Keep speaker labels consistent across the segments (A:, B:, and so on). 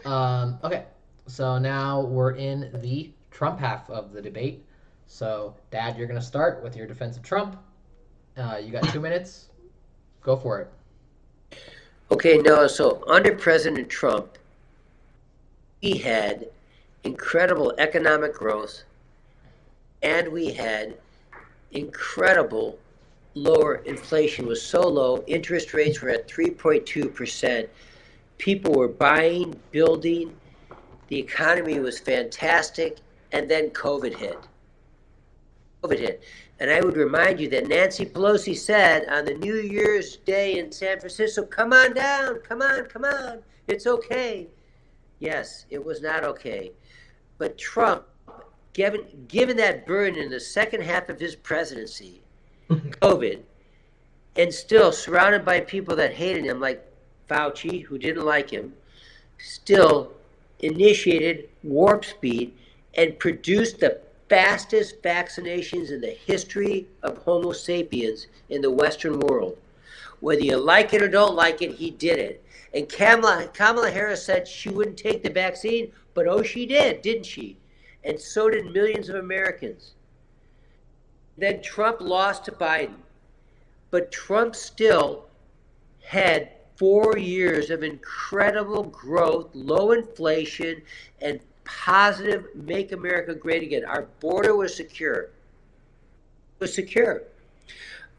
A: Okay, so now we're in the Trump half of the debate. So, Dad, you're going to start with your defense of Trump. You got 2 minutes. Go for it.
B: Okay, no, so under President Trump, we had incredible economic growth and we had incredible lower inflation was so low, interest rates were at 3.2%. People were buying, building, the economy was fantastic, and then COVID hit. COVID hit. And I would remind you that Nancy Pelosi said on the New Year's Day in San Francisco, come on down, come on, come on, it's okay. Yes, it was not okay. But Trump, given that burden in the second half of his presidency, COVID, and still surrounded by people that hated him, like Fauci, who didn't like him, still initiated warp speed and produced the fastest vaccinations in the history of Homo sapiens in the Western world. Whether you like it or don't like it, he did it. And Kamala Harris said she wouldn't take the vaccine, but oh, she did, didn't she? And so did millions of Americans. Then Trump lost to Biden. But Trump still had 4 years of incredible growth, low inflation, and positive make America great again. Our border was secure. It was secure.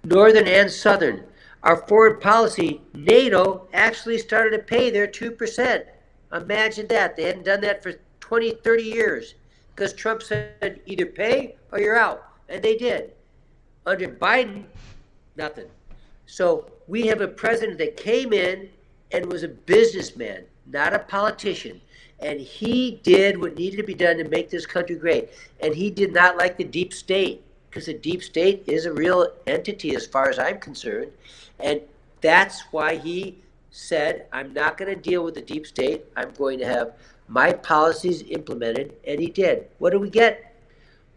B: Northern and Southern. Our foreign policy, NATO actually started to pay their 2%. Imagine that. They hadn't done that for 20, 30 years because Trump said either pay or you're out. And they did. Under Biden, nothing. So we have a president that came in and was a businessman, not a politician. And he did what needed to be done to make this country great. And he did not like the deep state, because the deep state is a real entity as far as I'm concerned. And that's why he said, I'm not going to deal with the deep state. I'm going to have my policies implemented. And he did. What do we get?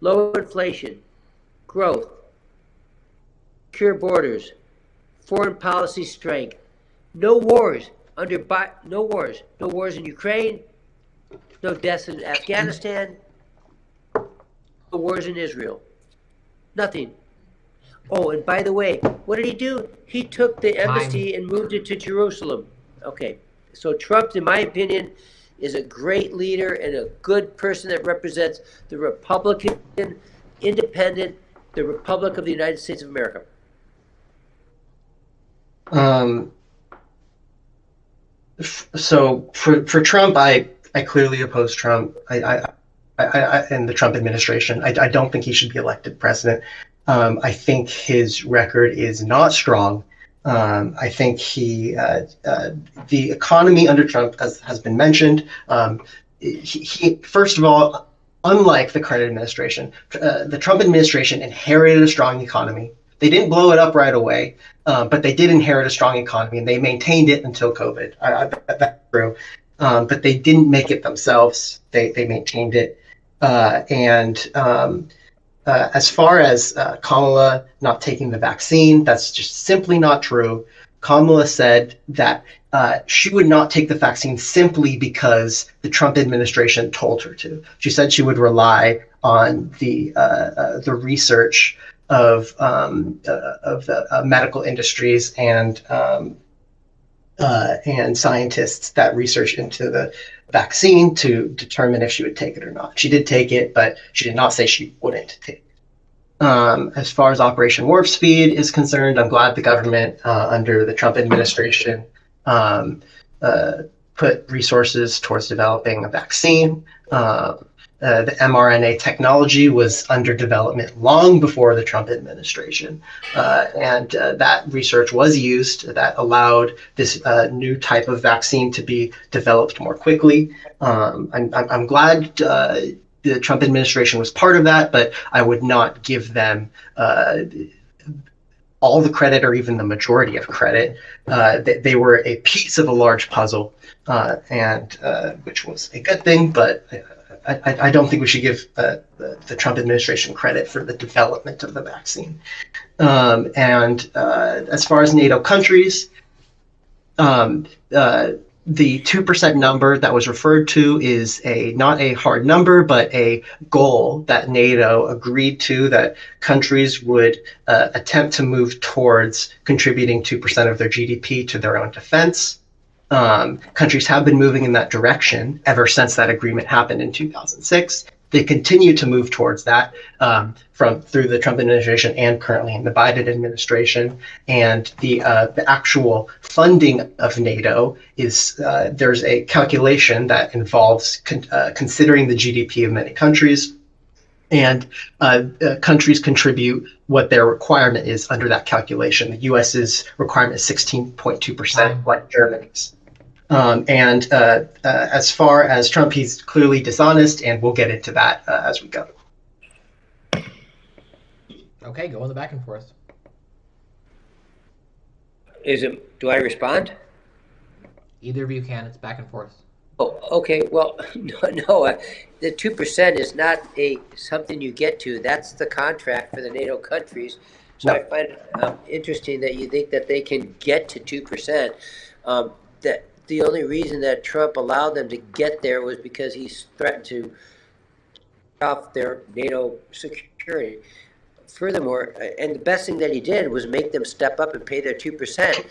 B: Lower inflation, growth, secure borders, foreign policy strength, no wars no wars in Ukraine, no deaths in Afghanistan, no wars in Israel, nothing. Oh, and by the way, what did he do? He took the
A: Time.
B: embassy and moved it to Jerusalem. Okay, so Trump, in my opinion, is a great leader and a good person that represents the Republican, independent, the Republic of the United States of America.
C: Um, so for Trump, I clearly oppose Trump. And the Trump administration. I don't think he should be elected president. I think his record is not strong. I think the economy under Trump, as has been mentioned, he first of all, unlike the current administration, the Trump administration inherited a strong economy. They didn't blow it up right away, but they did inherit a strong economy, and they maintained it until COVID. That's true. But they didn't make it themselves. They maintained it. As far as Kamala not taking the vaccine, that's just simply not true. Kamala said that she would not take the vaccine simply because the Trump administration told her to. She said she would rely on the research of the medical industries and scientists that research into the vaccine to determine if she would take it or not. She did take it, but she did not say she wouldn't take it. As far as Operation Warp Speed is concerned, I'm glad the government under the Trump administration put resources towards developing a vaccine. The mRNA technology was under development long before the Trump administration. That research was used that allowed this new type of vaccine to be developed more quickly. I'm glad the Trump administration was part of that, but I would not give them all the credit or even the majority of credit. They were a piece of a large puzzle, which was a good thing, but I don't think we should give the Trump administration credit for the development of the vaccine. As far as NATO countries, the 2% number that was referred to is not a hard number, but a goal that NATO agreed to, that countries would attempt to move towards contributing 2% of their GDP to their own defense. Countries have been moving in that direction ever since that agreement happened in 2006. They continue to move towards that through the Trump administration and currently in the Biden administration. And the actual funding of NATO is there's a calculation that involves considering the GDP of many countries, and countries contribute what their requirement is under that calculation. The U.S.'s requirement is 16.2%, like Germany's. As far as Trump, he's clearly dishonest, and we'll get into that as we go.
A: Okay, go on the back and forth.
B: Do I respond?
A: Either of you can. It's back and forth.
B: Oh, okay. Well, no. The 2% is not something you get to. That's the contract for the NATO countries. So no. I find it interesting that you think that they can get to 2%. That the only reason that Trump allowed them to get there was because he threatened to off their NATO security. Furthermore, and the best thing that he did was make them step up and pay their 2%.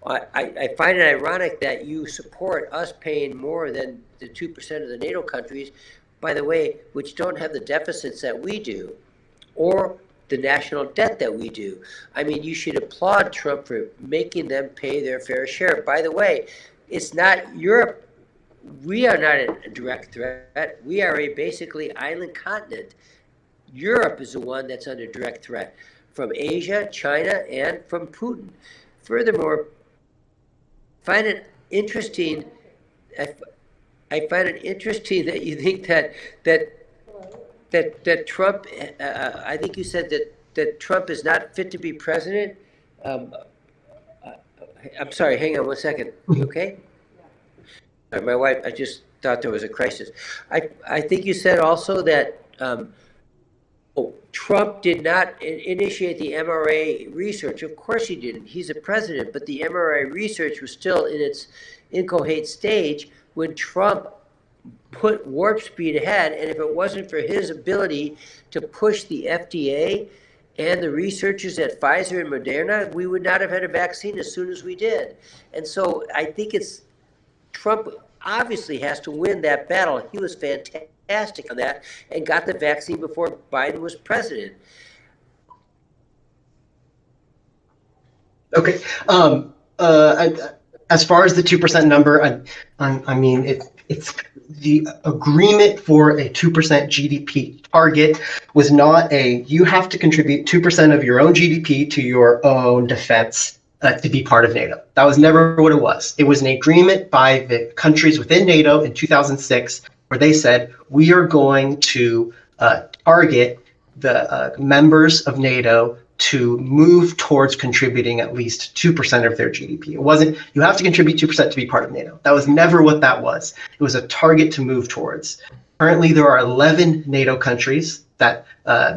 B: I find it ironic that you support us paying more than the 2% of the NATO countries, by the way, which don't have the deficits that we do, or the national debt that we do. I mean, you should applaud Trump for making them pay their fair share. By the way, it's not Europe. We are not a direct threat. We are a basically island continent. Europe is the one that's under direct threat from Asia, China, and from Putin. Furthermore, I find it interesting that you think that Trump. I think you said that Trump is not fit to be president. I'm sorry. Hang on 1 second. You okay? My wife. I just thought there was a crisis. I think you said also that. Trump did not initiate the MRA research. Of course he didn't. He's a president, but the MRA research was still in its incoherent stage when Trump put warp speed ahead. And if it wasn't for his ability to push the FDA and the researchers at Pfizer and Moderna, we would not have had a vaccine as soon as we did. And so I think Trump obviously has to win that battle. He was fantastic on that and got the vaccine before Biden was president.
C: Okay. As far as the 2% number, I mean, it's the agreement for a 2% GDP target was not you have to contribute 2% of your own GDP to your own defense to be part of NATO. That was never what it was. It was an agreement by the countries within NATO in 2006 where they said, we are going to target the members of NATO to move towards contributing at least 2% of their GDP. It wasn't, you have to contribute 2% to be part of NATO. That was never what that was. It was a target to move towards. Currently, there are 11 NATO countries that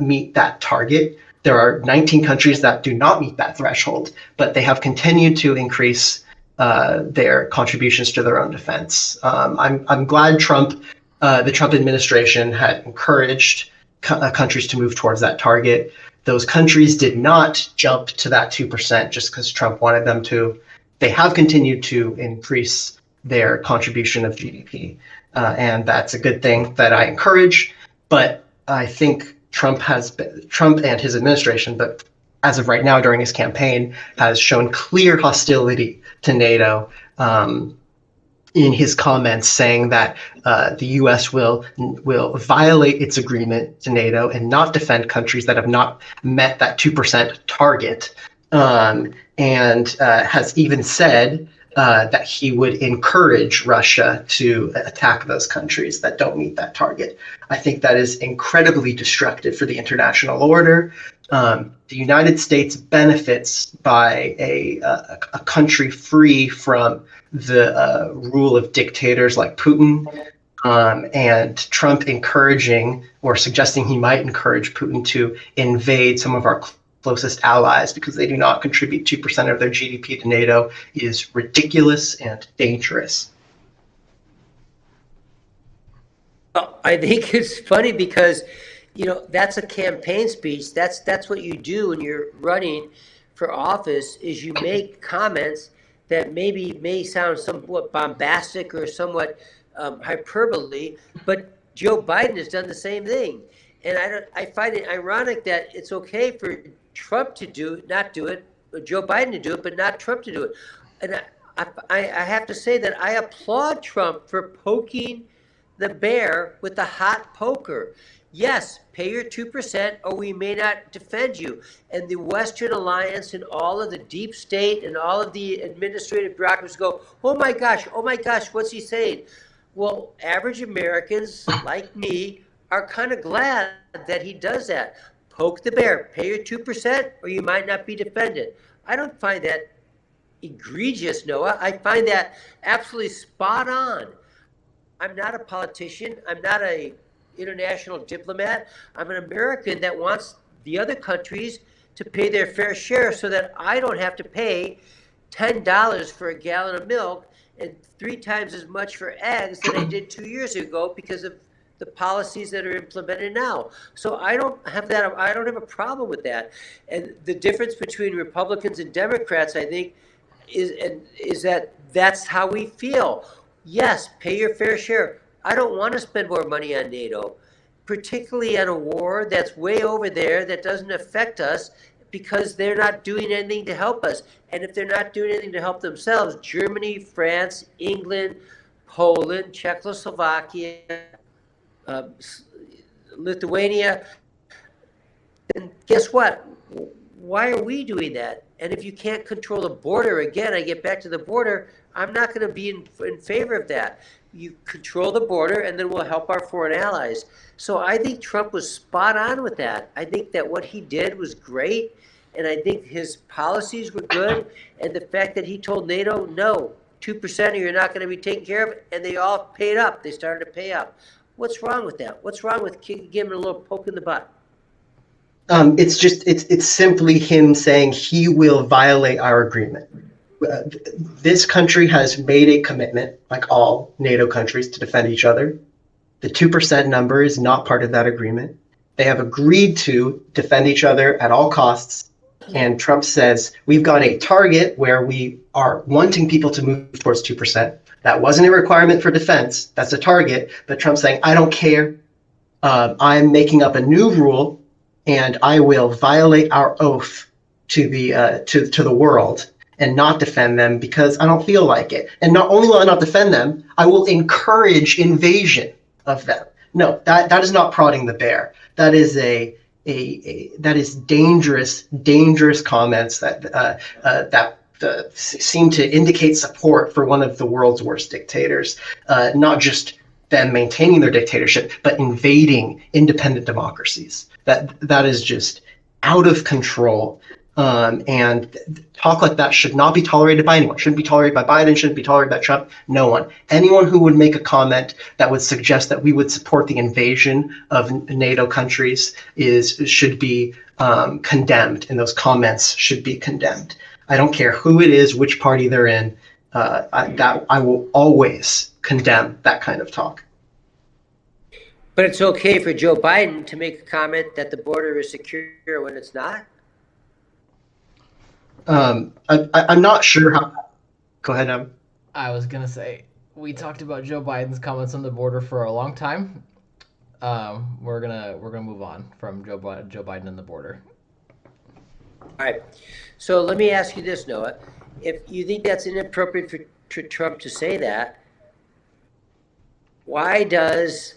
C: meet that target. There are 19 countries that do not meet that threshold, but they have continued to increase their contributions to their own defense. I'm glad the Trump administration had encouraged countries to move towards that target. Those countries did not jump to that 2% just because Trump wanted them to. They have continued to increase their contribution of GDP. And that's a good thing that I encourage. But I think Trump and his administration, but as of right now during his campaign, has shown clear hostility to NATO in his comments, saying that the U.S. will violate its agreement to NATO and not defend countries that have not met that 2% target, and has even said that he would encourage Russia to attack those countries that don't meet that target. I think that is incredibly destructive for the international order. The United States benefits by a country free from the rule of dictators like Putin, and Trump encouraging or suggesting he might encourage Putin to invade some of our closest allies because they do not contribute 2% of their GDP to NATO is ridiculous and dangerous.
B: Well, I think it's funny because, that's a campaign speech. That's what you do when you're running for office, is you make comments that maybe may sound somewhat bombastic or somewhat hyperbole, but Joe Biden has done the same thing. And I find it ironic that it's okay for Trump to not do it, Joe Biden to do it, but not Trump to do it. And I have to say that I applaud Trump for poking the bear with the hot poker. Yes, pay your 2% or we may not defend you. And the Western Alliance and all of the deep state and all of the administrative bureaucracies go, oh my gosh, what's he saying? Well, average Americans like me are kind of glad that he does that. Poke the bear, pay your 2% or you might not be defended. I don't find that egregious, Noah. I find that absolutely spot on. I'm not a politician. I'm not an international diplomat. I'm an American that wants the other countries to pay their fair share so that I don't have to pay $10 for a gallon of milk and 3 times as much for eggs than I did 2 years ago because of the policies that are implemented now. So I don't have a problem with that. And the difference between Republicans and Democrats, I think, is that that's how we feel. Yes, pay your fair share. I don't want to spend more money on NATO, particularly on a war that's way over there that doesn't affect us because they're not doing anything to help us. And if they're not doing anything to help themselves, Germany, France, England, Poland, Czechoslovakia, Lithuania, and guess what? Why are we doing that? And if you can't control the border, again, I get back to the border, I'm not going to be in favor of that. You control the border, and then we'll help our foreign allies. So I think Trump was spot on with that. I think that what he did was great, and I think his policies were good. And the fact that he told NATO, no, 2% or you're not going to be taken care of, and they all paid up. They started to pay up. What's wrong with that? What's wrong with giving a little poke in the butt?
C: It's simply him saying he will violate our agreement. This country has made a commitment, like all NATO countries, to defend each other. The 2% number is not part of that agreement. They have agreed to defend each other at all costs. And Trump says, we've got a target where we are wanting people to move towards 2%. That wasn't a requirement for defense. That's a target. But Trump's saying, I don't care. I'm making up a new rule, and I will violate our oath to the world and not defend them because I don't feel like it. And not only will I not defend them, I will encourage invasion of them. No, that is not prodding the bear. That is that is dangerous comments that seem to indicate support for one of the world's worst dictators. Not just them maintaining their dictatorship, but invading independent democracies. That is just out of control. And talk like that should not be tolerated by anyone. Shouldn't be tolerated by Biden, shouldn't be tolerated by Trump. No one. Anyone who would make a comment that would suggest that we would support the invasion of NATO countries should be condemned, and those comments should be condemned. I don't care who it is, which party they're in. I will always condemn that kind of talk.
B: But it's okay for Joe Biden to make a comment that the border is secure when it's not?
C: I'm not sure how. Go ahead, Evan.
A: I was gonna say we talked about Joe Biden's comments on the border for a long time. We're gonna move on from Joe Biden and the border.
B: All right. So let me ask you this, Noah. If you think that's inappropriate for Trump to say that, why does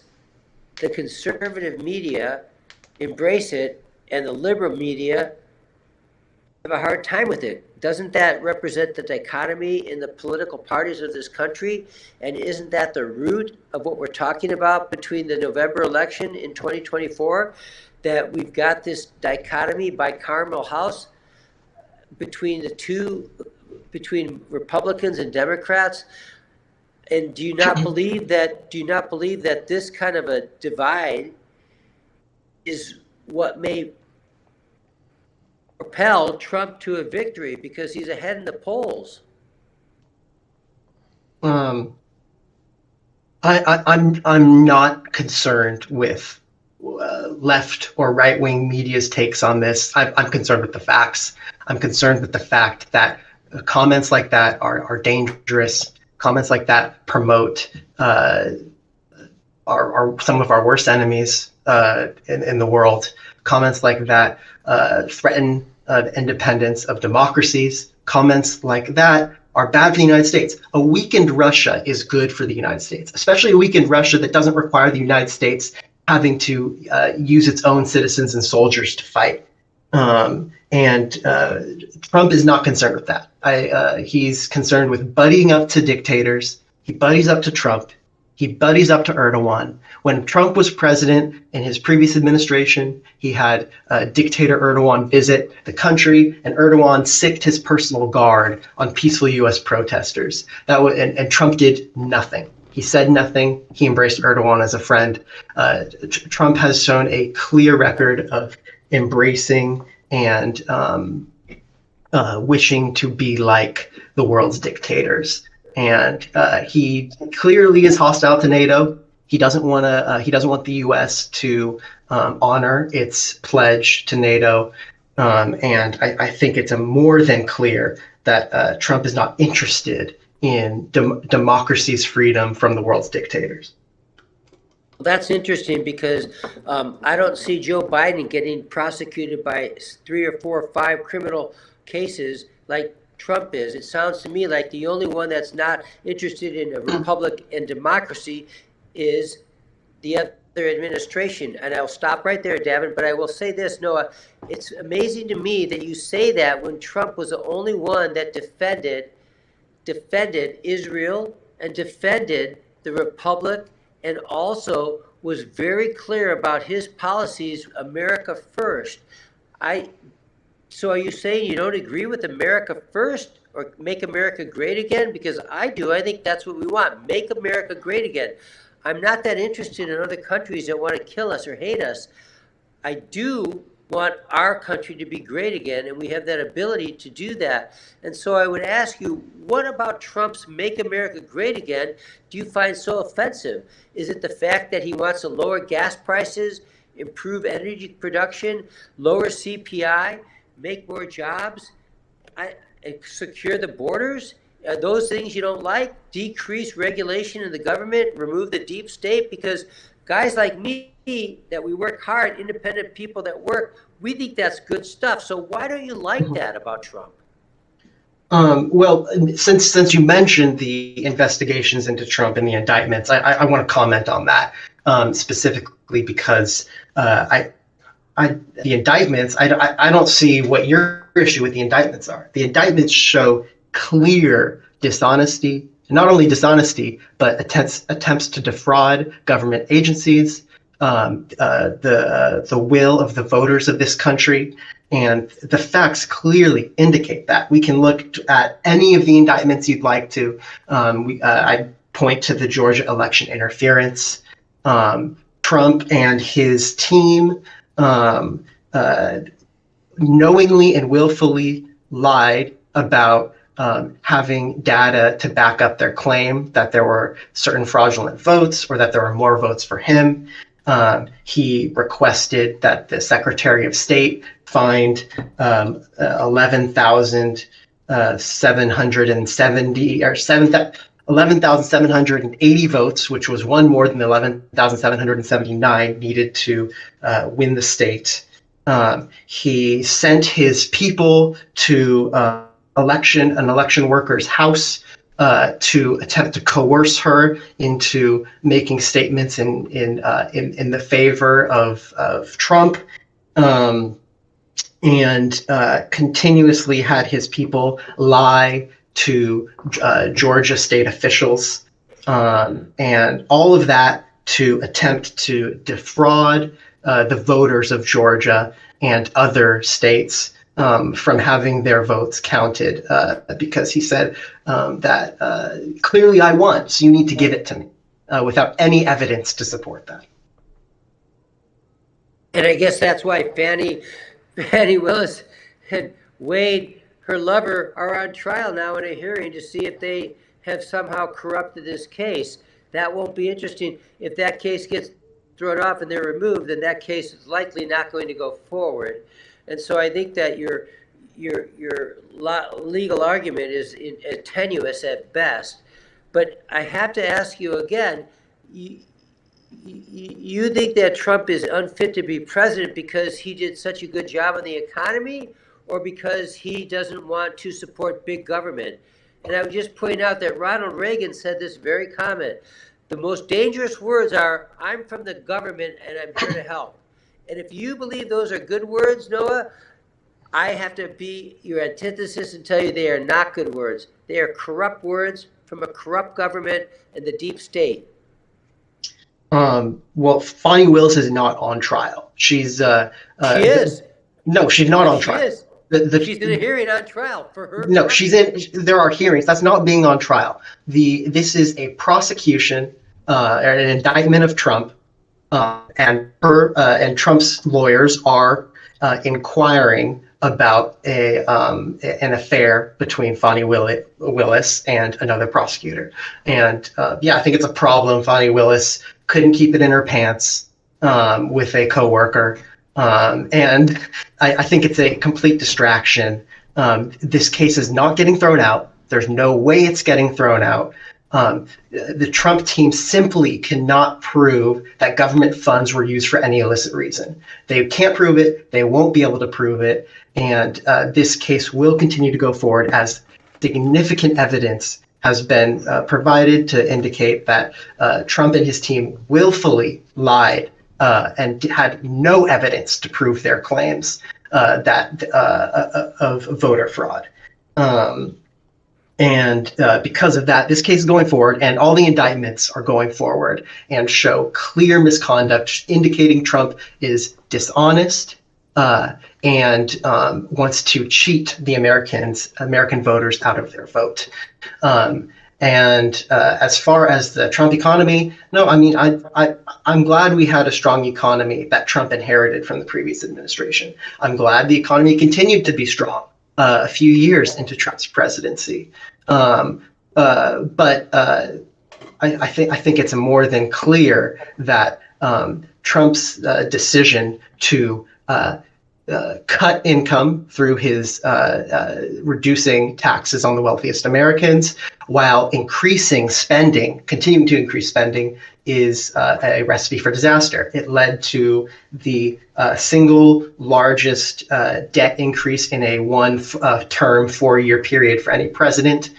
B: the conservative media embrace it and the liberal media have a hard time with it? Doesn't that represent the dichotomy in the political parties of this country? And isn't that the root of what we're talking about between the November election in 2024? That we've got this dichotomy, bicameral House between between Republicans and Democrats? And do you not believe that this kind of a divide is what may propel Trump to a victory because he's ahead in the polls.
C: I'm not concerned with left or right wing media's takes on this. I'm concerned with the facts. I'm concerned with the fact that comments like that are dangerous. Comments like that promote are some of our worst enemies in the world. Comments like that threaten the independence of democracies. Comments like that are bad for the United States. A weakened Russia is good for the United States, especially a weakened Russia that doesn't require the United States having to use its own citizens and soldiers to fight. And Trump is not concerned with that. He's concerned with buddying up to dictators. He buddies up to Trump. He buddies up to Erdogan. When Trump was president in his previous administration, he had dictator Erdogan visit the country, and Erdogan sicked his personal guard on peaceful U.S. protesters. And Trump did nothing. He said nothing. He embraced Erdogan as a friend. Trump has shown a clear record of embracing and wishing to be like the world's dictators. And he clearly is hostile to NATO. He doesn't want to. He doesn't want the U.S. to honor its pledge to NATO. And I think it's more than clear that Trump is not interested in democracy's freedom from the world's dictators.
B: Well, that's interesting because I don't see Joe Biden getting prosecuted by 3 or 4 or 5 criminal cases like Trump is. It sounds to me like the only one that's not interested in a republic and democracy is the other administration. And I'll stop right there, Davin, but I will say this, Noah, it's amazing to me that you say that when Trump was the only one that defended Israel and defended the republic and also was very clear about his policies, America first. So are you saying you don't agree with America first or make America great again? Because I do. I think that's what we want. Make America great again. I'm not that interested in other countries that want to kill us or hate us. I do want our country to be great again, and we have that ability to do that. And so I would ask you, what about Trump's Make America Great Again do you find so offensive? Is it the fact that he wants to lower gas prices, improve energy production, lower CPI, make more jobs, secure the borders? Are those things you don't like? Decrease regulation in the government, remove the deep state? Because guys like me, that we work hard, independent people that work, we think that's good stuff. So why don't you like that about Trump?
C: Well, since you mentioned the investigations into Trump and the indictments, I want to comment on that specifically because the indictments, I don't see what your issue with the indictments are. The indictments show clear dishonesty, not only dishonesty, but attempts to defraud government agencies, the will of the voters of this country. And the facts clearly indicate that. We can look at any of the indictments you'd like to. I point to the Georgia election interference. Trump and his team knowingly and willfully lied about having data to back up their claim that there were certain fraudulent votes or that there were more votes for him. He requested that the Secretary of State find 11,780 votes, which was one more than the 11,779 needed to win the state. He sent his people to an election worker's house to attempt to coerce her into making statements in the favor of Trump, and continuously had his people lie to Georgia state officials, and all of that to attempt to defraud the voters of Georgia and other states from having their votes counted, because he said that clearly I won, so you need to give it to me, without any evidence to support that.
B: And I guess that's why Fannie Willis and Wade, her lover, are on trial now in a hearing to see if they have somehow corrupted this case. That won't be interesting. If that case gets thrown off and they're removed, then that case is likely not going to go forward. And so I think that your legal argument is tenuous at best. But I have to ask you again, you think that Trump is unfit to be president because he did such a good job on the economy, or because he doesn't want to support big government? And I would just point out that Ronald Reagan said this very comment. The most dangerous words are, "I'm from the government and I'm here to help." And if you believe those are good words, Noah, I have to be your antithesis and tell you they are not good words. They are corrupt words from a corrupt government and the deep state.
C: Well, Fani Willis is not on trial. She's
B: she is.
C: No, she's not on trial.
B: She is. She's in a hearing on trial for her.
C: No, she's in. There are hearings. That's not being on trial. This is a prosecution, an indictment of Trump, and Trump's lawyers are inquiring about an affair between Fani Willis and another prosecutor. And I think it's a problem. Fani Willis couldn't keep it in her pants with a coworker. And I think it's a complete distraction. This case is not getting thrown out. There's no way it's getting thrown out. The Trump team simply cannot prove that government funds were used for any illicit reason. They can't prove it. They won't be able to prove it. And this case will continue to go forward as significant evidence has been provided to indicate that Trump and his team willfully lied and had no evidence to prove their claims of voter fraud. And because of that, this case is going forward, and all the indictments are going forward and show clear misconduct, indicating Trump is dishonest and wants to cheat the American voters out of their vote. And as far as the Trump economy, no, I mean, I'm glad we had a strong economy that Trump inherited from the previous administration. I'm glad the economy continued to be strong a few years into Trump's presidency. But I think it's more than clear that Trump's decision to cut income through his reducing taxes on the wealthiest Americans while increasing spending, continuing to increase spending, is a recipe for disaster. It led to the single largest debt increase in a one-term 4-year period for any president.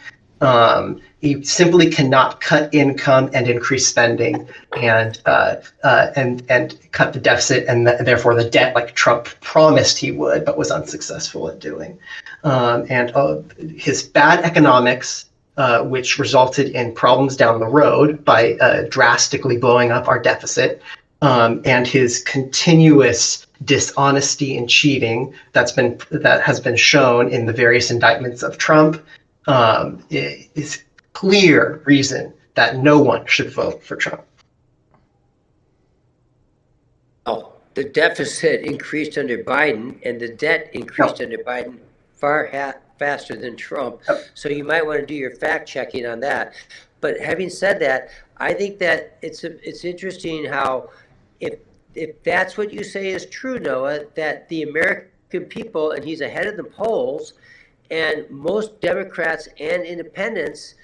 C: You simply cannot cut income and increase spending and cut the deficit and therefore the debt like Trump promised he would, but was unsuccessful at doing. And his bad economics, which resulted in problems down the road by drastically blowing up our deficit, and his continuous dishonesty and cheating that has been shown in the various indictments of Trump, is clear reason that no one should vote for Trump.
B: Oh, the deficit increased under Biden, and the debt increased under Biden far faster than Trump. So you might want to do your fact checking on that. But having said that, I think that it's interesting how if that's what you say is true, Noah, that the American people, and he's ahead of the polls, and most Democrats and independents,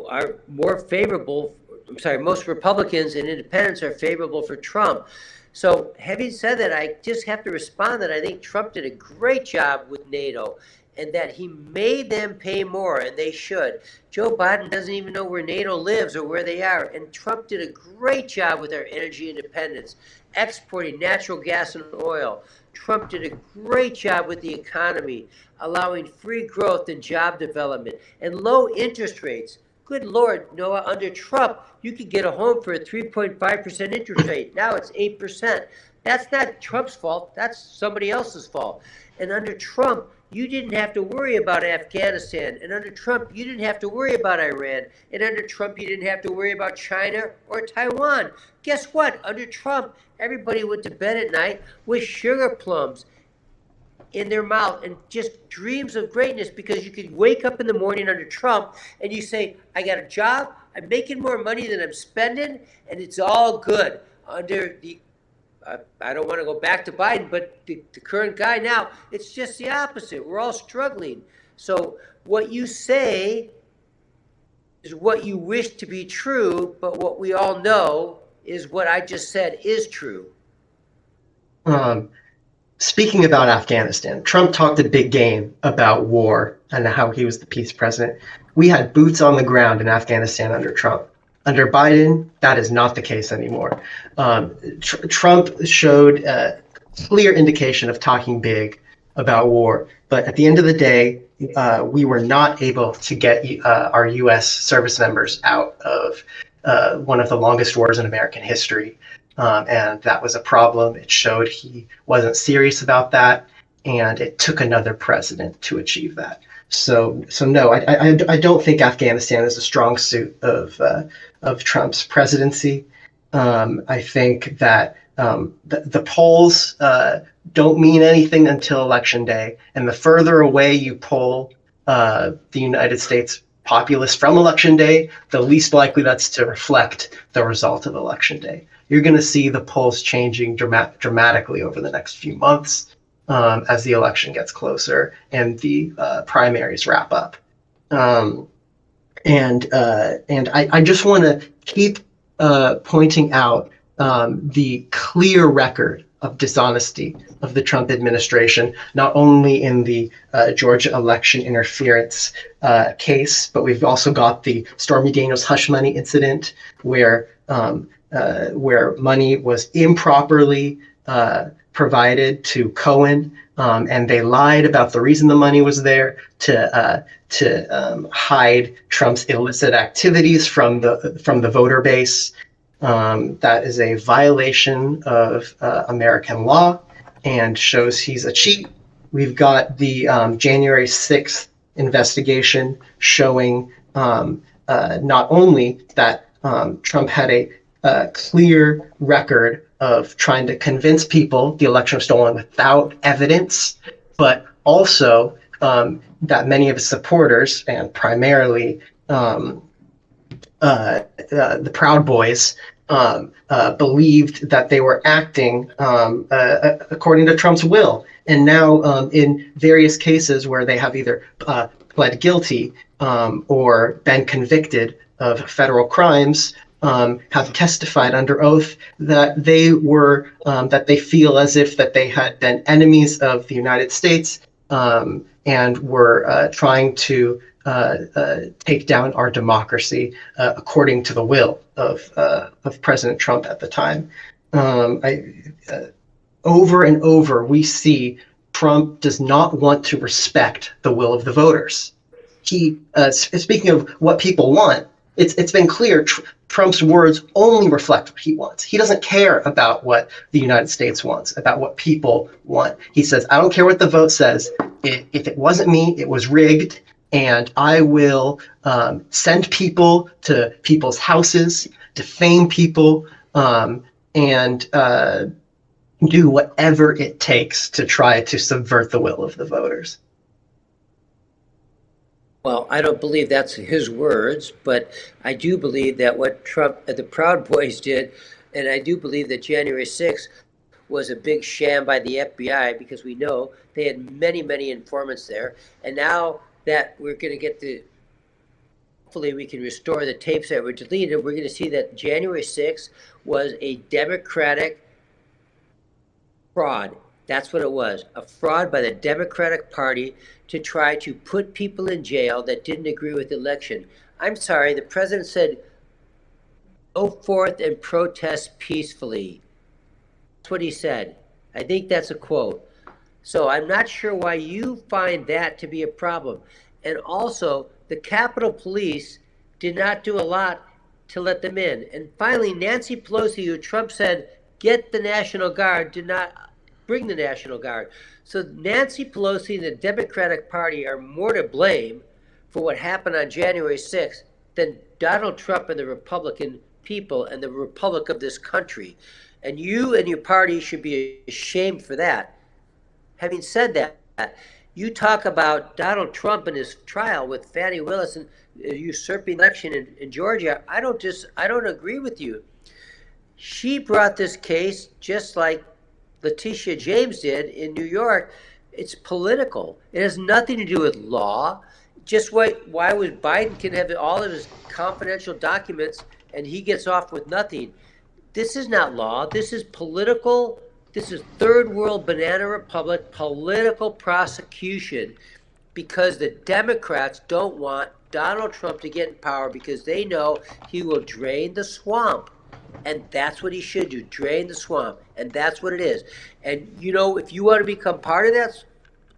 B: are more favorable. I'm sorry, most Republicans and independents are favorable for Trump. So having said that, I just have to respond that I think Trump did a great job with NATO and that he made them pay more, and they should. Joe Biden doesn't even know where NATO lives or where they are, and Trump did a great job with our energy independence, exporting natural gas and oil. Trump did a great job with the economy, allowing free growth and job development and low interest rates. Good Lord, Noah, under Trump, you could get a home for a 3.5% interest rate. Now it's 8%. That's not Trump's fault. That's somebody else's fault. And under Trump, you didn't have to worry about Afghanistan. And under Trump, you didn't have to worry about Iran. And under Trump, you didn't have to worry about China or Taiwan. Guess what? Under Trump, everybody went to bed at night with sugar plums. in their mouth and just dreams of greatness, because you could wake up in the morning under Trump and you say, I got a job, I'm making more money than I'm spending, and it's all good. Under the I don't want to go back to Biden, but the current guy now, it's just the opposite. We're all struggling. So what you say is what you wish to be true, but what we all know is what I just said is true.
C: Speaking about Afghanistan, Trump talked a big game about war and how he was the peace president. We had boots on the ground in Afghanistan under Trump. Under Biden, that is not the case anymore. Trump showed a clear indication of talking big about war, but at the end of the day, we were not able to get our U.S. service members out of one of the longest wars in American history. And that was a problem. It showed he wasn't serious about that, and it took another president to achieve that. So no, I don't think Afghanistan is a strong suit of Trump's presidency. I think that the polls don't mean anything until election day, and the further away you poll the United States populace from election day, the least likely that's to reflect the result of election day. You're going to see the polls changing dramatically over the next few months as the election gets closer and the primaries wrap up. And I just want to keep pointing out the clear record of dishonesty of the Trump administration, not only in the Georgia election interference case, but we've also got the Stormy Daniels hush money incident where money was improperly provided to Cohen, and they lied about the reason the money was there to hide Trump's illicit activities from the voter base. That is a violation of American law and shows he's a cheat. We've got the January 6th investigation showing not only that Trump had a clear record of trying to convince people the election was stolen without evidence, but also that many of his supporters, and primarily the Proud Boys, believed that they were acting according to Trump's will. And now in various cases where they have either pled guilty or been convicted of federal crimes, have testified under oath that they were that they feel as if that they had been enemies of the United States and were trying to take down our democracy according to the will of President Trump at the time. Over and over, we see Trump does not want to respect the will of the voters. He, speaking of what people want, it's been clear Trump's words only reflect what he wants. He doesn't care about what the United States wants, about what people want. He says, I don't care what the vote says. If it wasn't me, it was rigged, and I will send people to people's houses, defame people, and do whatever it takes to try to subvert the will of the voters.
B: Well, I don't believe that's his words, but I do believe that what Trump, the Proud Boys did, and I do believe that January 6th was a big sham by the FBI, because we know they had many, many informants there. And now that we're going to get hopefully we can restore the tapes that were deleted, we're going to see that January 6th was a Democratic fraud. That's what it was, a fraud by the Democratic Party to try to put people in jail that didn't agree with the election. I'm sorry, the president said, go forth and protest peacefully. That's what he said. I think that's a quote. So I'm not sure why you find that to be a problem. And also, the Capitol Police did not do a lot to let them in. And finally, Nancy Pelosi, who Trump said, get the National Guard, did not bring the National Guard. So Nancy Pelosi and the Democratic Party are more to blame for what happened on January 6th than Donald Trump and the Republican people and the republic of this country. And you and your party should be ashamed for that. Having said that, you talk about Donald Trump and his trial with Fannie Willis and usurping election in Georgia. I don't agree with you. She brought this case just like Letitia James did in New York. It's political. It has nothing to do with law. Just why was Biden can have all of his confidential documents and he gets off with nothing? This is not law. This is political. This is third world banana republic political prosecution because the Democrats don't want Donald Trump to get in power because they know he will drain the swamp. And that's what he should do, drain the swamp. And that's what it is. And, if you want to become part of that,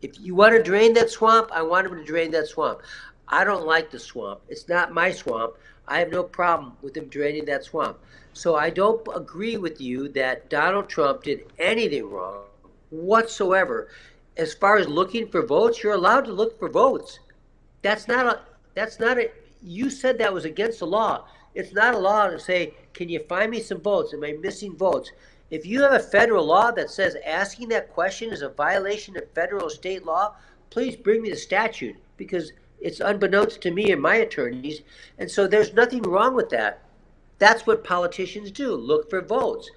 B: if you want to drain that swamp, I want him to drain that swamp. I don't like the swamp. It's not my swamp. I have no problem with him draining that swamp. So I don't agree with you that Donald Trump did anything wrong whatsoever. As far as looking for votes, you're allowed to look for votes. That's not a, you said that was against the law. It's not a law to say, can you find me some votes? Am I missing votes? If you have a federal law that says asking that question is a violation of federal or state law, please bring me the statute because it's unbeknownst to me and my attorneys. And so there's nothing wrong with that. That's what politicians do, look for votes.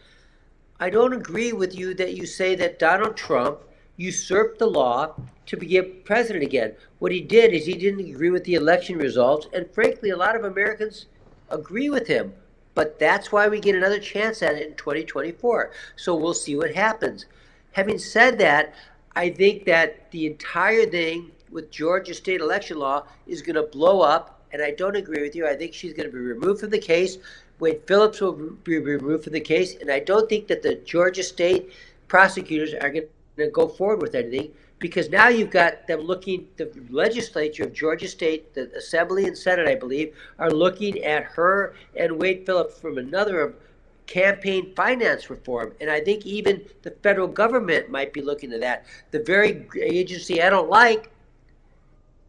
B: I don't agree with you that you say that Donald Trump usurped the law to be president again. What he did is he didn't agree with the election results, and frankly, a lot of Americans agree with him. But that's why we get another chance at it in 2024. So we'll see what happens. Having said that, I think that the entire thing with Georgia state election law is going to blow up, and I don't agree with you. I think she's going to be removed from the case. Wade Phillips will be removed from the case, and I don't think that the Georgia state prosecutors are going to go forward with anything because now you've got them looking, the legislature of Georgia State, the Assembly and Senate, I believe, are looking at her and Wade Phillips from another campaign finance reform. And I think even the federal government might be looking at that. The very agency I don't like,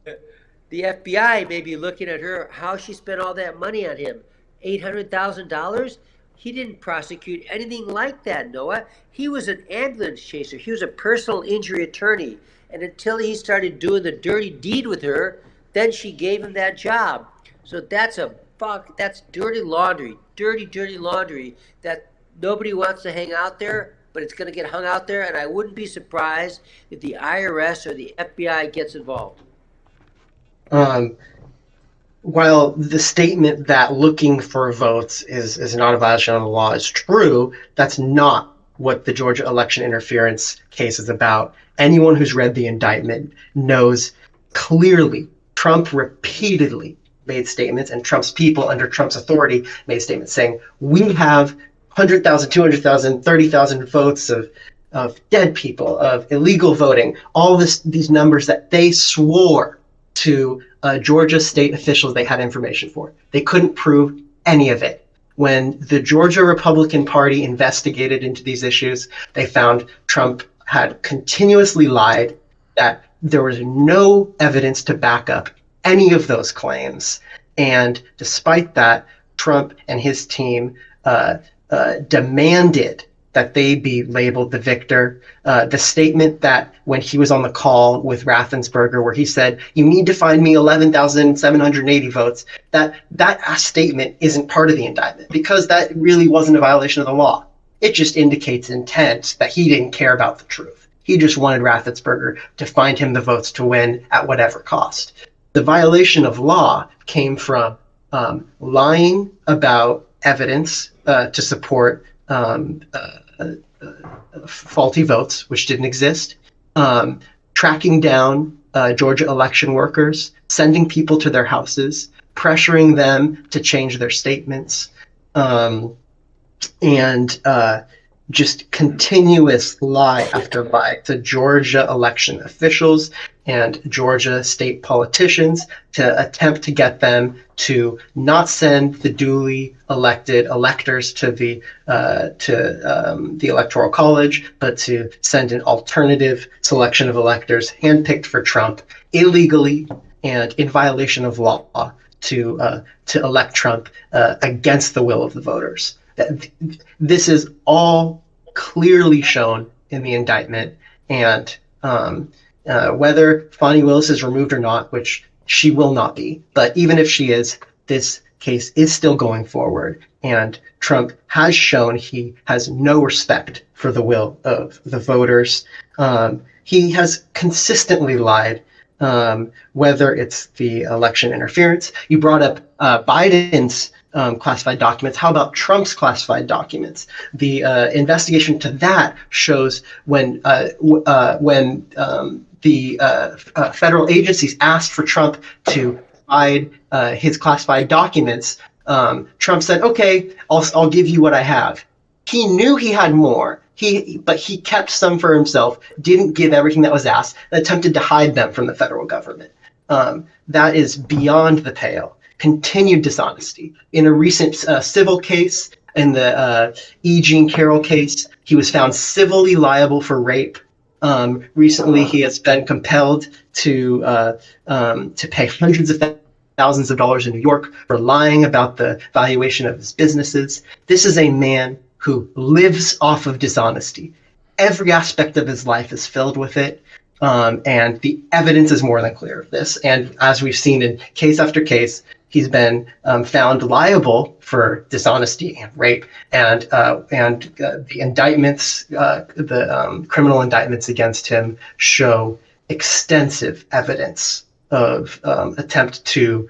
B: the FBI, may be looking at her, how she spent all that money on him. $800,000? He didn't prosecute anything like that, Noah. He was an ambulance chaser. He was a personal injury attorney. And until he started doing the dirty deed with her, then she gave him that job. So that's dirty laundry, dirty laundry that nobody wants to hang out there, but it's going to get hung out there. And I wouldn't be surprised if the IRS or the FBI gets involved.
C: While the statement that looking for votes is not a violation of the law is true, that's not what the Georgia election interference case is about. Anyone who's read the indictment knows clearly Trump repeatedly made statements, and Trump's people under Trump's authority made statements saying, we have 100,000, 200,000, 30,000 votes of dead people, of illegal voting, all these numbers that they swore to Georgia state officials they had information for. They couldn't prove any of it. When the Georgia Republican Party investigated into these issues, they found Trump had continuously lied, that there was no evidence to back up any of those claims. And despite that, Trump and his team demanded that they be labeled the victor. The statement that when he was on the call with Raffensperger, where he said, you need to find me 11,780 votes, that statement isn't part of the indictment because that really wasn't a violation of the law. It just indicates intent that he didn't care about the truth. He just wanted Raffensperger to find him the votes to win at whatever cost. The violation of law came from lying about evidence to support faulty votes, which didn't exist, tracking down Georgia election workers, sending people to their houses, pressuring them to change their statements, and just continuous lie after lie to Georgia election officials and Georgia state politicians to attempt to get them to not send the duly elected electors to the Electoral College, but to send an alternative selection of electors handpicked for Trump illegally and in violation of law to elect Trump against the will of the voters. This is all clearly shown in the indictment, and Whether Fonnie Willis is removed or not, which she will not be, but even if she is, this case is still going forward. And Trump has shown he has no respect for the will of the voters. He has consistently lied, whether it's the election interference. You brought up Biden's classified documents. How about Trump's classified documents? The investigation to that shows when the federal agencies asked for Trump to provide his classified documents, Trump said, "Okay, I'll give you what I have." He knew he had more. But he kept some for himself, didn't give everything that was asked, and attempted to hide them from the federal government. That is beyond the pale. Continued dishonesty. In a recent civil case, in the E. Jean Carroll case, he was found civilly liable for rape. Recently, he has been compelled to pay hundreds of thousands of dollars in New York for lying about the valuation of his businesses. This is a man who lives off of dishonesty. Every aspect of his life is filled with it. And the evidence is more than clear of this. And as we've seen in case after case, he's been found liable for dishonesty and rape. And the indictments, the criminal indictments against him show extensive evidence of attempt to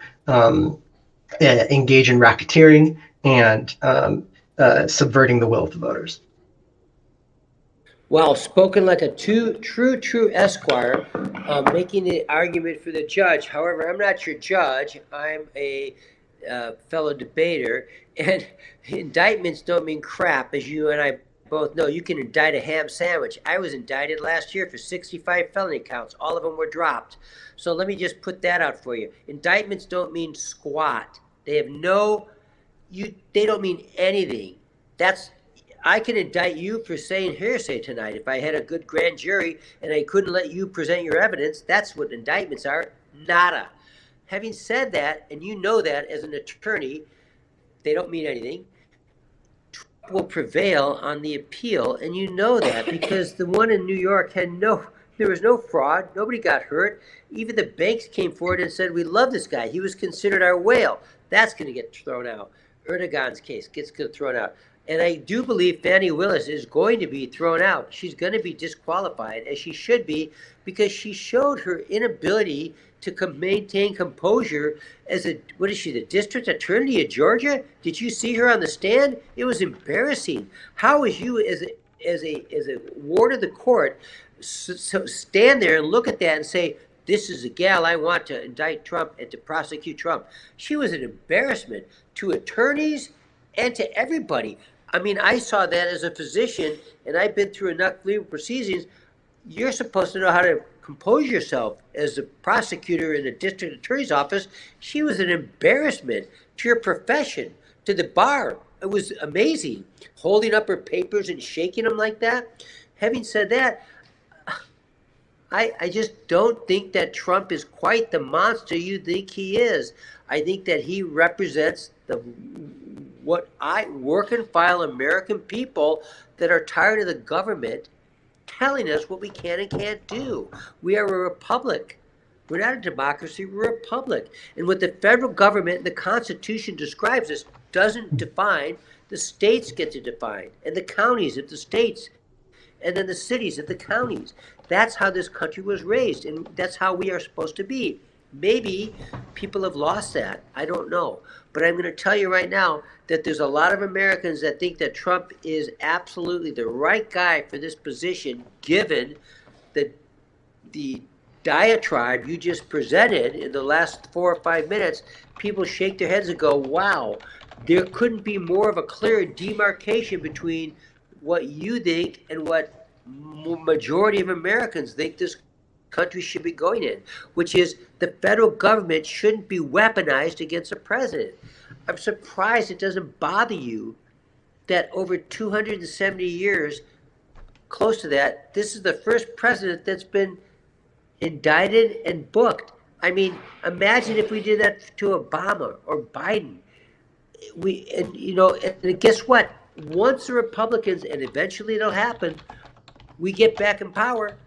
C: engage in racketeering and subverting the will of the voters.
B: Well, spoken like a true esquire, making the argument for the judge. However, I'm not your judge. I'm a fellow debater, and indictments don't mean crap, as you and I both know. You can indict a ham sandwich. I was indicted last year for 65 felony counts. All of them were dropped. So let me just put that out for you. Indictments don't mean squat. They have they don't mean anything. I can indict you for saying hearsay tonight. If I had a good grand jury and I couldn't let you present your evidence, that's what indictments are. Nada. Having said that, and you know that as an attorney, they don't mean anything. Trump will prevail on the appeal, and you know that because the one in New York there was no fraud. Nobody got hurt. Even the banks came forward and said, we love this guy. He was considered our whale. That's going to get thrown out. Erdogan's case gets thrown out. And I do believe Fani Willis is going to be thrown out. She's going to be disqualified, as she should be, because she showed her inability to maintain composure as what is she, the district attorney of Georgia? Did you see her on the stand? It was embarrassing. How is you, as a ward of the court, so stand there and look at that and say, this is a gal I want to indict Trump and to prosecute Trump? She was an embarrassment to attorneys and to everybody. I mean, I saw that as a physician, and I've been through enough legal proceedings. You're supposed to know how to compose yourself as a prosecutor in the district attorney's office. She was an embarrassment to your profession, to the bar. It was amazing, holding up her papers and shaking them like that. Having said that, I just don't think that Trump is quite the monster you think he is. I think that he represents work and file American people that are tired of the government telling us what we can and can't do. We are a republic. We're not a democracy, we're a republic. And what the federal government and the Constitution describes us doesn't define, the states get to define, and the counties of the states, and then the cities of the counties. That's how this country was raised, and that's how we are supposed to be. Maybe people have lost that. I don't know. But I'm going to tell you right now that there's a lot of Americans that think that Trump is absolutely the right guy for this position, given the diatribe you just presented in the last 4 or 5 minutes. People shake their heads and go, wow, there couldn't be more of a clear demarcation between what you think and what majority of Americans think this country should be going in, which is the federal government shouldn't be weaponized against a president. I'm surprised it doesn't bother you that over 270 years, close to that, this is the first president that's been indicted and booked. I mean, imagine if we did that to Obama or Biden. And guess what? Once the Republicans, and eventually it'll happen, we get back in power,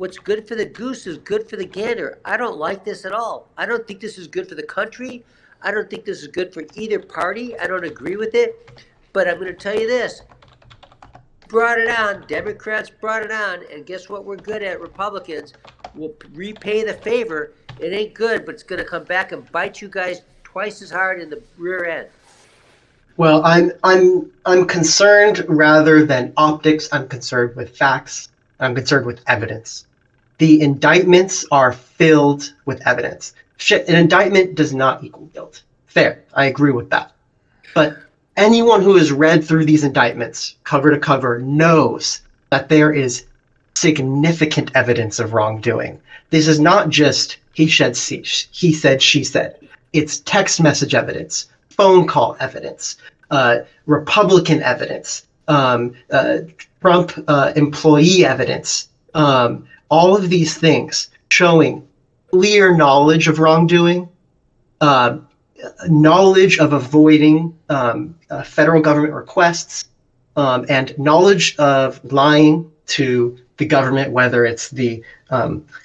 B: what's good for the goose is good for the gander. I don't like this at all. I don't think this is good for the country. I don't think this is good for either party. I don't agree with it. But I'm going to tell you this. Brought it on. Democrats brought it on. And guess what we're good at, Republicans? We'll repay the favor. It ain't good, but it's going to come back and bite you guys twice as hard in the rear end.
C: Well, I'm concerned rather than optics. I'm concerned with facts. I'm concerned with evidence. The indictments are filled with evidence. An indictment does not equal guilt. Fair, I agree with that. But anyone who has read through these indictments cover to cover knows that there is significant evidence of wrongdoing. This is not just he said, she said. It's text message evidence, phone call evidence, Republican evidence, Trump employee evidence, all of these things showing clear knowledge of wrongdoing, knowledge of avoiding federal government requests, and knowledge of lying to the government, whether it's the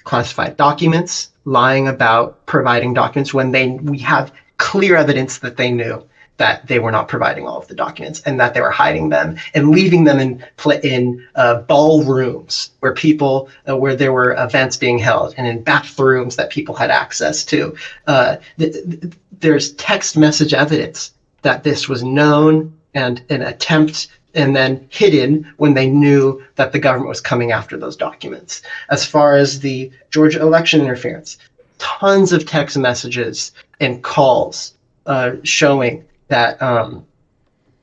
C: classified documents, lying about providing documents when we have clear evidence that they knew that they were not providing all of the documents and that they were hiding them and leaving them in ballrooms where there were events being held and in bathrooms that people had access to. There's text message evidence that this was known and an attempt and then hidden when they knew that the government was coming after those documents. As far as the Georgia election interference, tons of text messages and calls showing that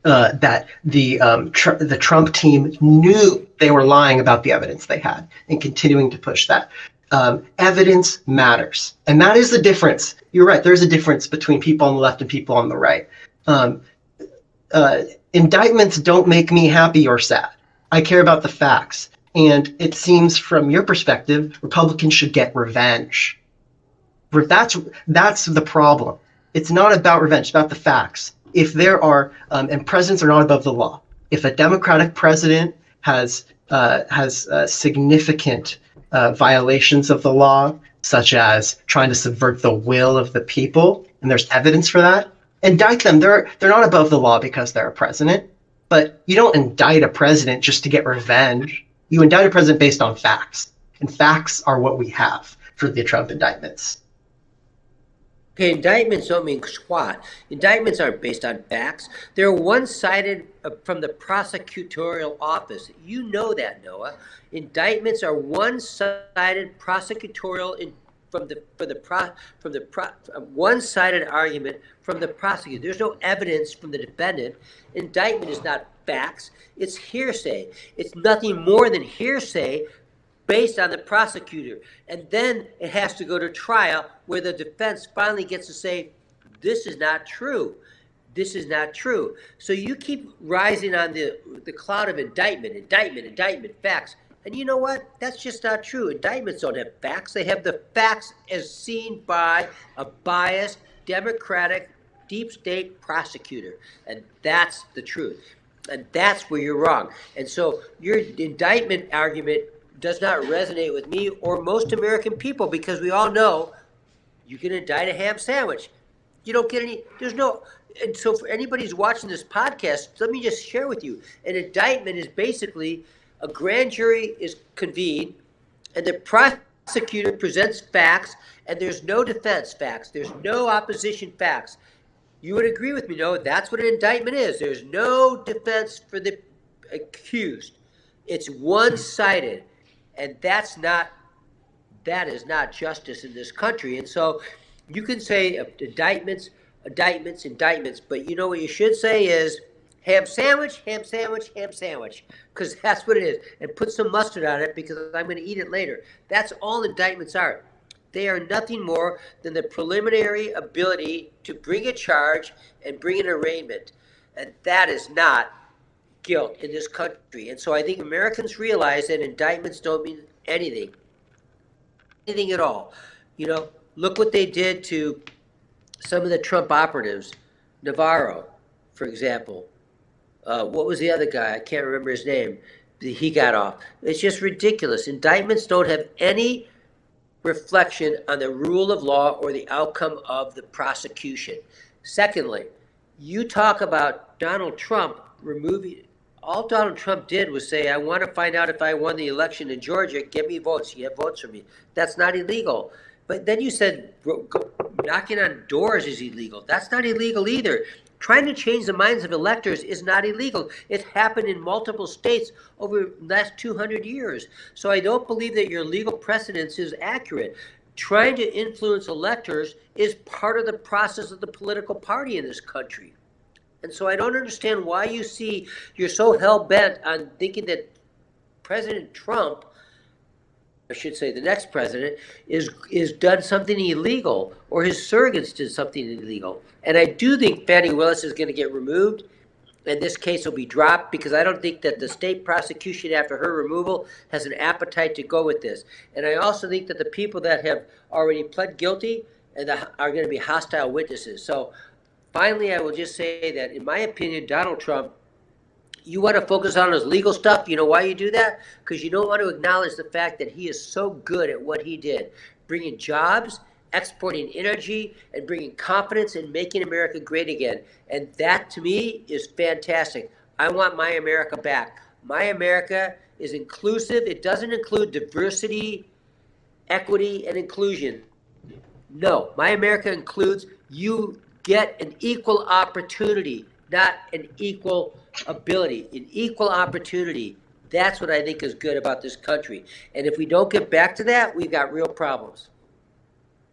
C: the Trump team knew they were lying about the evidence they had and continuing to push that. Evidence matters. And that is the difference. You're right. There's a difference between people on the left and people on the right. Indictments don't make me happy or sad. I care about the facts. And it seems from your perspective, Republicans should get revenge. That's the problem. It's not about revenge, it's about the facts. If there are, and presidents are not above the law. If a Democratic president has significant violations of the law, such as trying to subvert the will of the people, and there's evidence for that, indict them. They're not above the law because they're a president. But you don't indict a president just to get revenge. You indict a president based on facts. And facts are what we have for the Trump indictments.
B: Okay, indictments don't mean squat. Indictments aren't based on facts. They're one-sided from the prosecutorial office. You know that, Noah. Indictments are one-sided prosecutorial one-sided argument from the prosecutor. There's no evidence from the defendant. Indictment is not facts. It's hearsay. It's nothing more than hearsay based on the prosecutor. And then it has to go to trial where the defense finally gets to say, this is not true. This is not true. So you keep rising on the cloud of indictment, facts. And you know what? That's just not true. Indictments don't have facts. They have the facts as seen by a biased, Democratic, deep state prosecutor. And that's the truth. And that's where you're wrong. And so your indictment argument does not resonate with me or most American people, because we all know you can indict a ham sandwich. You don't get any, and so for anybody who's watching this podcast, let me just share with you, an indictment is basically a grand jury is convened and the prosecutor presents facts and there's no defense facts. There's no opposition facts. You would agree with me, no? That's what an indictment is. There's no defense for the accused. It's one-sided. And that is not justice in this country. And so you can say indictments, but you know what you should say is ham sandwich, because that's what it is. And put some mustard on it because I'm going to eat it later. That's all indictments are. They are nothing more than the preliminary ability to bring a charge and bring an arraignment. And that is not guilt in this country. And so I think Americans realize that indictments don't mean anything at all. You know, look what they did to some of the Trump operatives. Navarro, for example. What was the other guy? I can't remember his name. he got off. It's just ridiculous. Indictments don't have any reflection on the rule of law or the outcome of the prosecution. Secondly, you talk about Donald Trump removing. All Donald Trump did was say, I want to find out if I won the election in Georgia. Give me votes. You have votes for me. That's not illegal. But then you said knocking on doors is illegal. That's not illegal either. Trying to change the minds of electors is not illegal. It happened in multiple states over the last 200 years. So I don't believe that your legal precedence is accurate. Trying to influence electors is part of the process of the political party in this country. And so I don't understand why you're so hell-bent on thinking that President Trump, I should say the next president, is done something illegal, or his surrogates did something illegal. And I do think Fani Willis is going to get removed, and this case will be dropped, because I don't think that the state prosecution after her removal has an appetite to go with this. And I also think that the people that have already pled guilty are going to be hostile witnesses. So finally, I will just say that, in my opinion, Donald Trump, you want to focus on his legal stuff. You know why you do that? Because you don't want to acknowledge the fact that he is so good at what he did, bringing jobs, exporting energy, and bringing confidence and making America great again. And that, to me, is fantastic. I want my America back. My America is inclusive. It doesn't include diversity, equity, and inclusion. No, my America includes you get an equal opportunity, not an equal ability, an equal opportunity. That's what I think is good about this country. And if we don't get back to that, we've got real problems.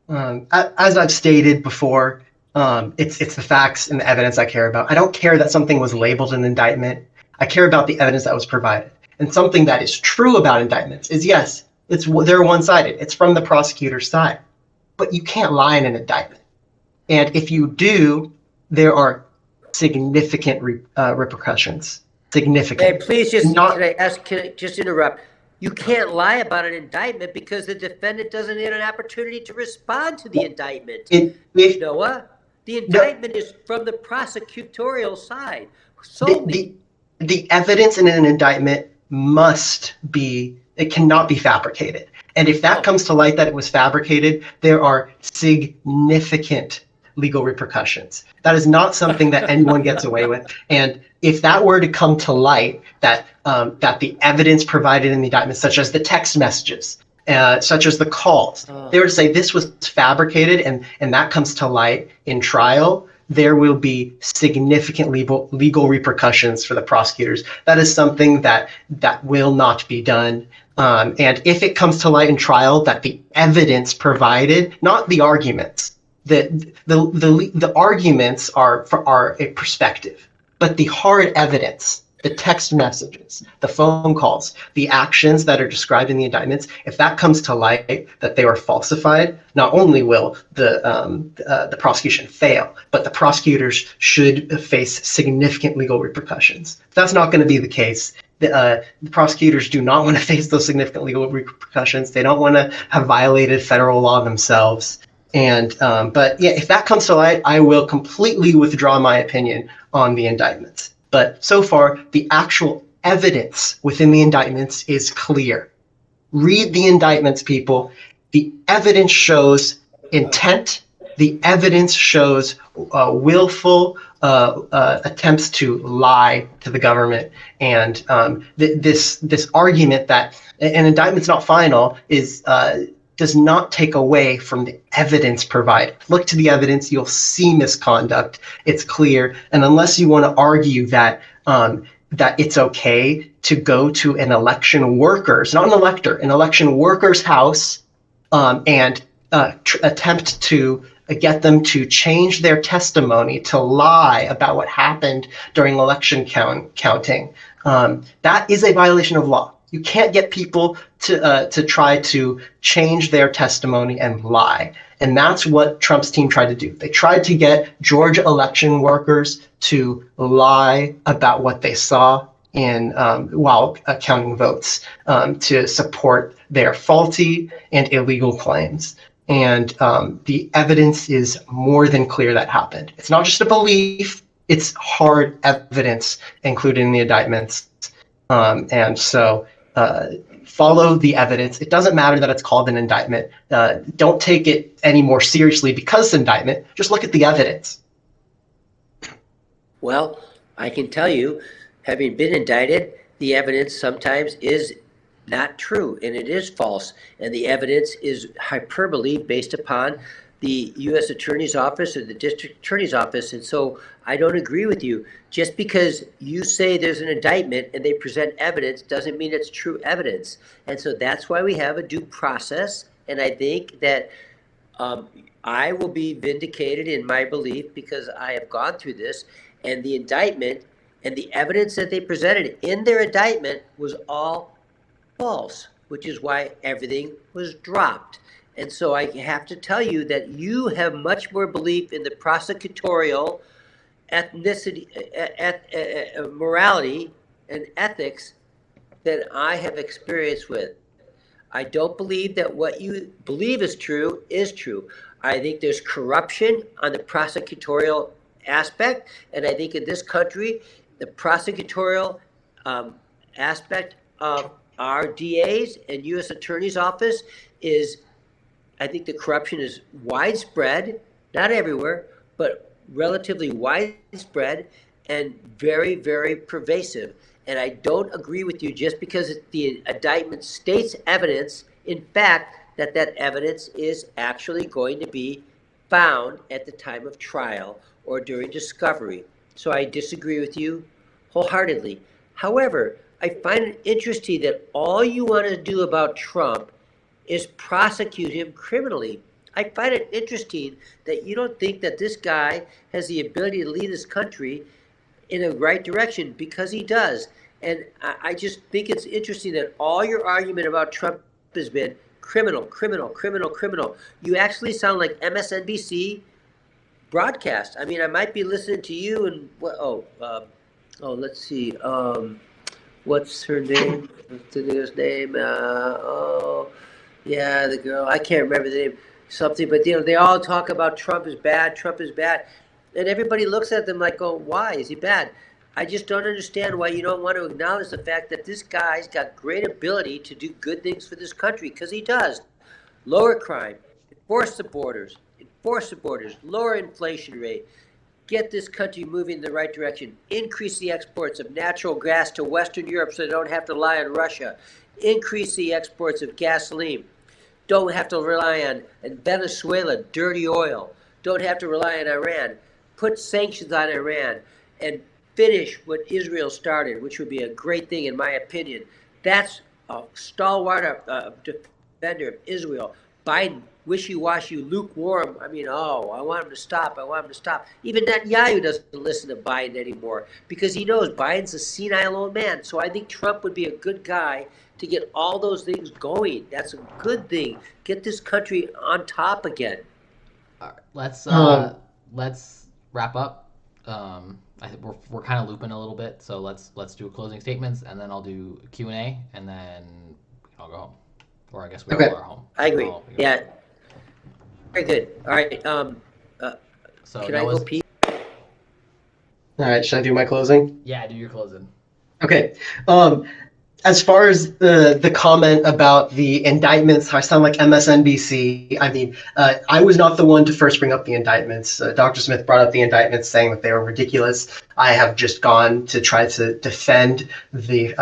C: As I've stated before, it's the facts and the evidence I care about. I don't care that something was labeled an indictment. I care about the evidence that was provided. And something that is true about indictments is, yes, they're one-sided. It's from the prosecutor's side. But you can't lie in an indictment. And if you do, there are significant repercussions. Significant.
B: Hey, please can I just interrupt? You can't lie about an indictment because the defendant doesn't get an opportunity to respond to the indictment. Noah, the indictment is from the prosecutorial side.
C: The evidence in an indictment it cannot be fabricated. And if that comes to light that it was fabricated, there are significant legal repercussions. That is not something that anyone gets away with. And if that were to come to light, that the evidence provided in the indictment, such as the text messages, such as the calls, they were to say this was fabricated, and that comes to light in trial, there will be significant legal repercussions for the prosecutors. That is something that will not be done. And if it comes to light in trial that the evidence provided, not the arguments, the arguments are a perspective, but the hard evidence, the text messages, the phone calls, the actions that are described in the indictments, if that comes to light that they were falsified, not only will the prosecution fail, but the prosecutors should face significant legal repercussions. If that's not going to be the case, the prosecutors do not want to face those significant legal repercussions. They don't want to have violated federal law themselves. And but yeah, if that comes to light, I will completely withdraw my opinion on the indictments. But so far, the actual evidence within the indictments is clear. Read the indictments, people. The evidence shows intent. The evidence shows willful attempts to lie to the government. And this argument that an indictment's not final does not take away from the evidence provided. Look to the evidence, you'll see misconduct. It's clear. And unless you want to argue that it's okay to go to an election worker's, not an elector, an election worker's house and attempt to get them to change their testimony, to lie about what happened during election counting, that is a violation of law. You can't get people to try to change their testimony and lie. And that's what Trump's team tried to do. They tried to get Georgia election workers to lie about what they saw while counting votes to support their faulty and illegal claims. And the evidence is more than clear that happened. It's not just a belief, it's hard evidence included in the indictments. And so follow the evidence. It doesn't matter that it's called an indictment. Don't take it any more seriously because it's an indictment. Just look at the evidence.
B: Well, I can tell you, having been indicted, the evidence sometimes is not true and it is false. And the evidence is hyperbole based upon the U.S. Attorney's Office or the District Attorney's Office. And so I don't agree with you. Just because you say there's an indictment and they present evidence doesn't mean it's true evidence. And so that's why we have a due process. And I think that I will be vindicated in my belief because I have gone through this. And the indictment and the evidence that they presented in their indictment was all false, which is why everything was dropped. And so I have to tell you that you have much more belief in the prosecutorial ethnicity, morality, and ethics than I have experience with. I don't believe that what you believe is true is true. I think there's corruption on the prosecutorial aspect, and I think in this country, the prosecutorial aspect of our DAs and U.S. Attorney's Office is, I think the corruption is widespread, not everywhere, but relatively widespread and very, very pervasive. And I don't agree with you just because the indictment states evidence, in fact, that evidence is actually going to be found at the time of trial or during discovery. So I disagree with you wholeheartedly. However, I find it interesting that all you want to do about Trump is prosecute him criminally. I find it interesting that you don't think that this guy has the ability to lead this country in the right direction, because he does. And I just think it's interesting that all your argument about Trump has been criminal, criminal, criminal, criminal. You actually sound like MSNBC broadcast. I mean, I might be listening to you and let's see. What's her name? What's the girl's name? Yeah, the girl. I can't remember the name. Something, but they all talk about Trump is bad. Trump is bad, and everybody looks at them like, "Oh, why is he bad?" I just don't understand why you don't want to acknowledge the fact that this guy's got great ability to do good things for this country, because he does. Lower crime, enforce the borders, lower inflation rate, get this country moving in the right direction, increase the exports of natural gas to Western Europe so they don't have to rely on Russia, increase the exports of gasoline, don't have to rely on Venezuela, dirty oil, don't have to rely on Iran, put sanctions on Iran, and finish what Israel started, which would be a great thing in my opinion. That's a stalwart defender of Israel. Biden, wishy-washy, lukewarm. I mean, I want him to stop. I want him to stop. Even Netanyahu doesn't listen to Biden anymore because he knows Biden's a senile old man. So I think Trump would be a good guy to get all those things going. That's a good thing. Get this country on top again.
A: All right, let's wrap up. I think we're kind of looping a little bit, so let's do closing statements, and then I'll do Q&A, and then I'll go home, or I guess we all are home.
B: I agree. Yeah. Very good. All right.
A: So
B: can I go pee?
C: All right. Should I do my closing?
A: Yeah, do your closing.
C: Okay. As far as the comment about the indictments, I sound like MSNBC. I mean, I was not the one to first bring up the indictments. Dr. Smith brought up the indictments, saying that they were ridiculous. I have just gone to try to defend the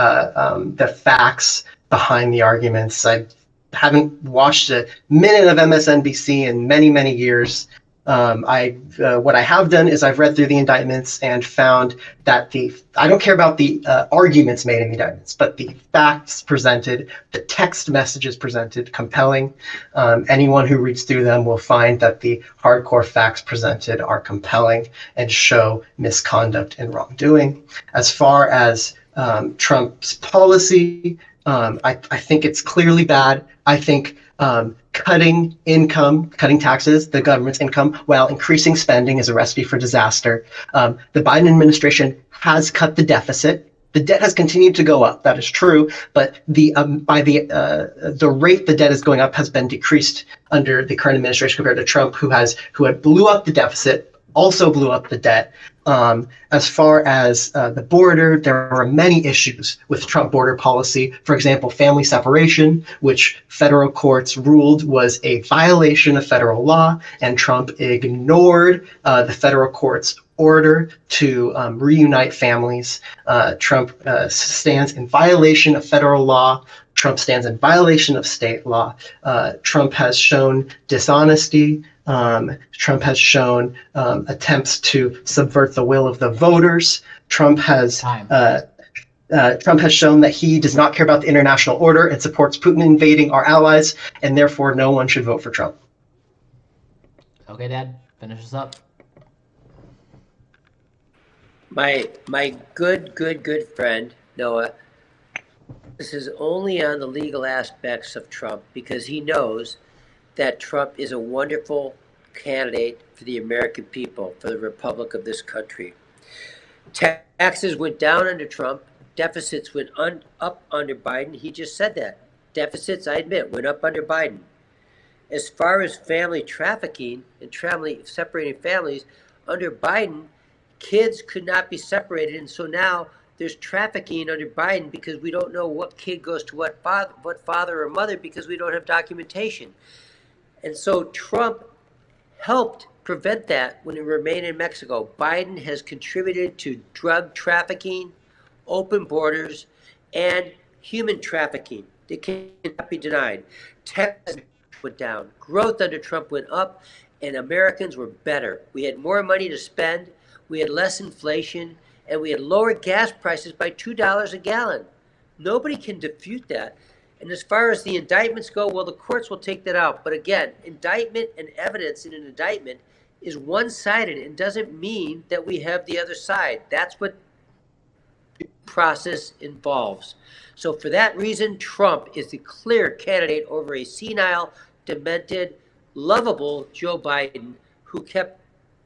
C: facts behind the arguments. I haven't watched a minute of MSNBC in many, many years. What I have done is I've read through the indictments and found that I don't care about the arguments made in the indictments, but the facts presented, the text messages presented, compelling. Anyone who reads through them will find that the hardcore facts presented are compelling and show misconduct and wrongdoing. As far as Trump's policy, I think it's clearly bad. I think cutting taxes, the government's income, while increasing spending is a recipe for disaster. The Biden administration has cut the deficit. The debt has continued to go up. That is true, but the rate the debt is going up has been decreased under the current administration compared to Trump, who blew up the deficit, also blew up the debt. As far as the border, there are many issues with Trump border policy. For example, family separation, which federal courts ruled was a violation of federal law, and Trump ignored the federal court's order to reunite families. Trump stands in violation of federal law. Trump stands in violation of state law. Trump has shown dishonesty. Trump has shown attempts to subvert the will of the voters. Trump has shown that he does not care about the international order and supports Putin invading our allies, and therefore no one should vote for Trump.
A: Okay, Dad, finish us up.
B: My good friend Noah, this is only on the legal aspects of Trump because he knows that Trump is a wonderful candidate for the American people, for the republic of this country. Taxes went down under Trump. Deficits went up under Biden. He just said that. Deficits, I admit, went up under Biden. As far as family trafficking and separating families, under Biden, kids could not be separated. And so now there's trafficking under Biden because we don't know what kid goes to what father or mother because we don't have documentation. And so Trump helped prevent that when he remained in Mexico. Biden has contributed to drug trafficking, open borders, and human trafficking. It cannot be denied. Taxes went down. Growth under Trump went up, and Americans were better. We had more money to spend. We had less inflation, and we had lower gas prices by $2 a gallon. Nobody can dispute that. And as far as the indictments go, well, the courts will take that out. But again, indictment and evidence in an indictment is one-sided and doesn't mean that we have the other side. That's what the process involves. So for that reason, Trump is the clear candidate over a senile, demented, lovable Joe Biden who kept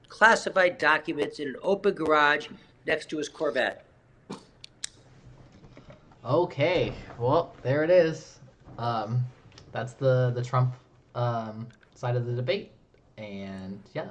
B: classified documents in an open garage next to his Corvette.
A: Okay, well, there it is. That's the Trump side of the debate, and yeah.